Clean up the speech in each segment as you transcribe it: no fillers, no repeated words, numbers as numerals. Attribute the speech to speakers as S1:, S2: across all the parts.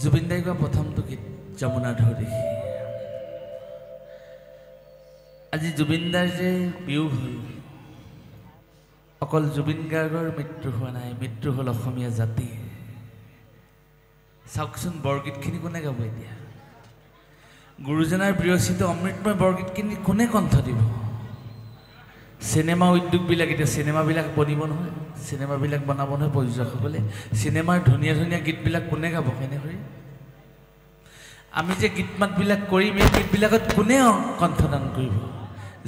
S1: জুবিন দাই গোৱা প্ৰথমটো গীত যমুনাৰ ঢৌ দেখি। আজি জুবিন দাৰ যে বিয়োগ হ'ল, অকল জুবিন গাৰ্গৰ মৃত্যু হোৱা নাই, মৃত্যু হ'ল অসমীয়া জাতি। চাওকচোন বৰগীতখিনি কোনে গাব এতিয়া? গুৰুজনাৰ বিৰচিত অমৃতময় বৰগীতখিনি কোনে কণ্ঠ দিব? চিনেমা উদ্যোগবিলাক এতিয়া চিনেমাবিলাক বনিব নহয়, চিনেমাবিলাক বনাব নহয় প্ৰযোজকসকলে। চিনেমাৰ ধুনীয়া ধুনীয়া গীতবিলাক কোনে গাব? কেনেকৈ আমি যে গীত মাতবিলাক কৰিম, এই গীতবিলাকত কোনে কণ্ঠদান কৰিব?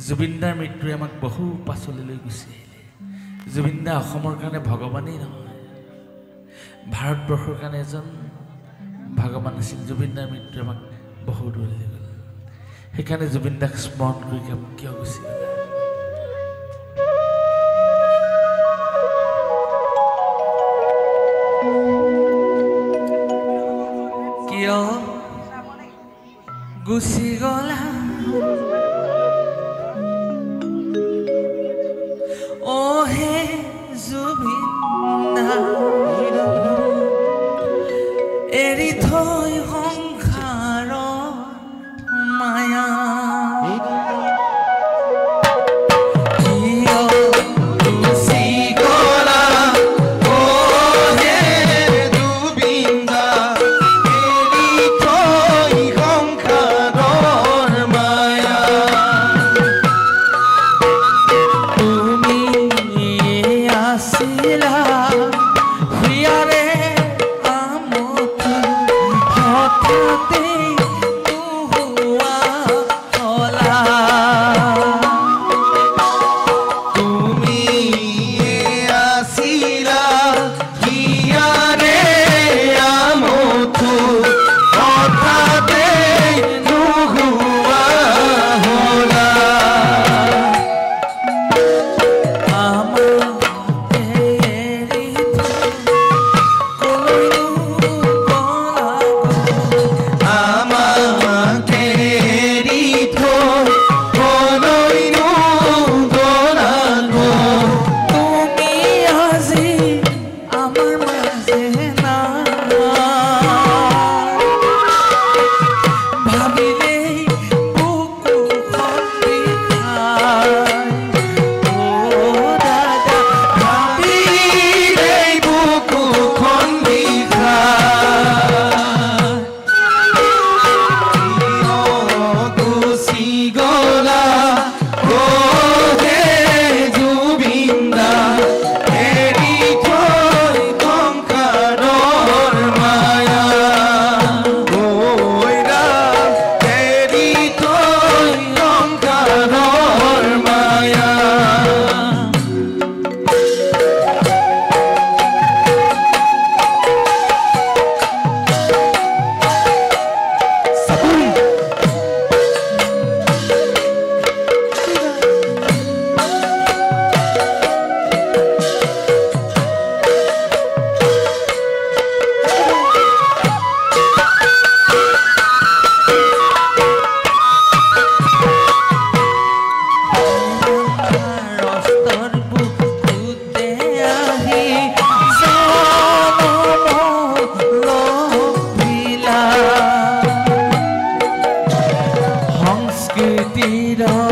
S1: জুবিন দাৰ মৃত্যুৱে আমাক বহু পাছলৈ গুচি আহিলে। জুবিন দা অসমৰ কাৰণে ভগৱানেই নহয়, ভাৰতবৰ্ষৰ কাৰণে এজন ভগৱান আছিল। জুবিন দাৰ মৃত্যুৱে আমাক বহু দূৰলৈ গ'ল। সেইকাৰণে জুবিন দাক স্মৰণ কৰি কিয় গুচি গ'ল? কিয় গুচি গ'লা অ' হে জুবিন দা, এৰি থৈ সংসাৰৰ মায়া।
S2: Hero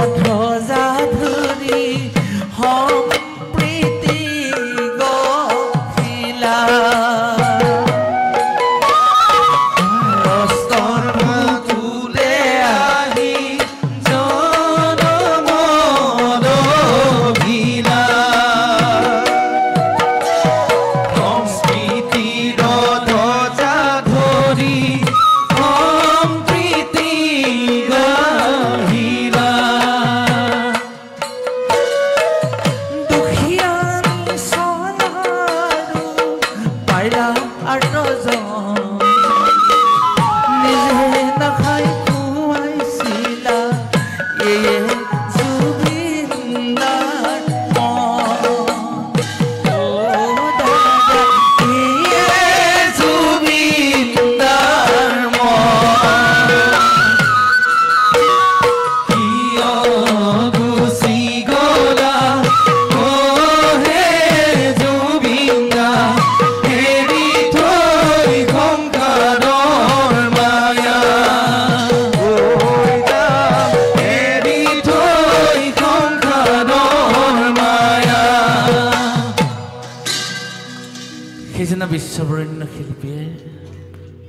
S1: বিশ্ববৰেণ্য শিল্পীয়ে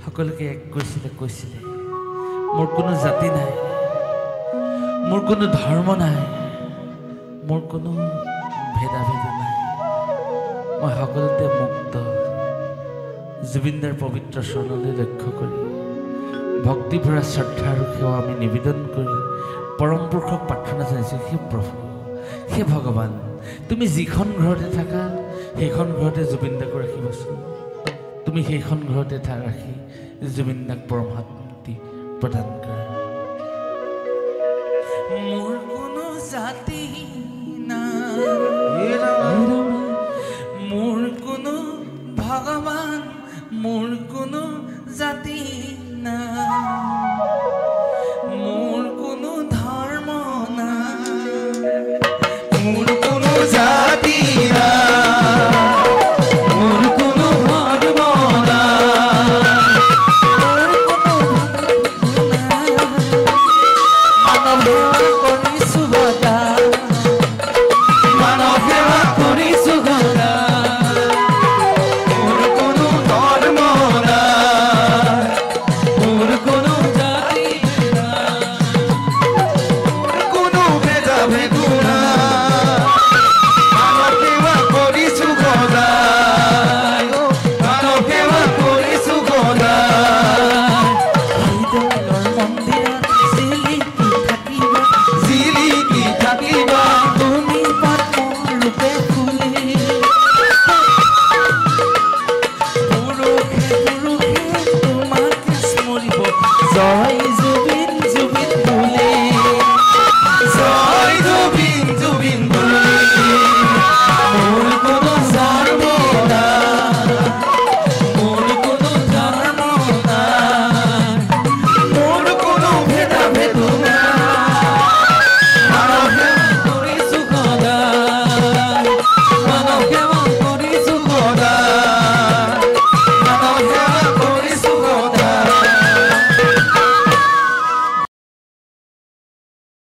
S1: সকলোকে এক কৈছিলে মোৰ কোনো জাতি নাই, মোৰ কোনো ধৰ্ম নাই, মোৰ কোনো ভেদাভেদ নাই, মই সকলোতে মুক্ত। জুবিনদাৰ পবিত্ৰ চৰণলৈ লক্ষ্য কৰি ভক্তি ভৰা শ্ৰদ্ধা আৰু সেৱা আমি নিবেদন কৰি পৰম পুৰুষক প্ৰাৰ্থনা জনাইছোঁ, হে প্ৰভু, হে ভগৱান, তুমি যিখন ঘৰতে থাকা সেইখন ঘৰতে জুবিনদাকো ৰাখিবাচোন। তুমি সেইখন ঘৰতে ৰাখি জুবিনদাক পৰম শান্তি প্ৰদান কৰা। মোৰ কোনো জাতি নাই, মোৰ কোনো ভগৱান, মোৰ কোনো জাতি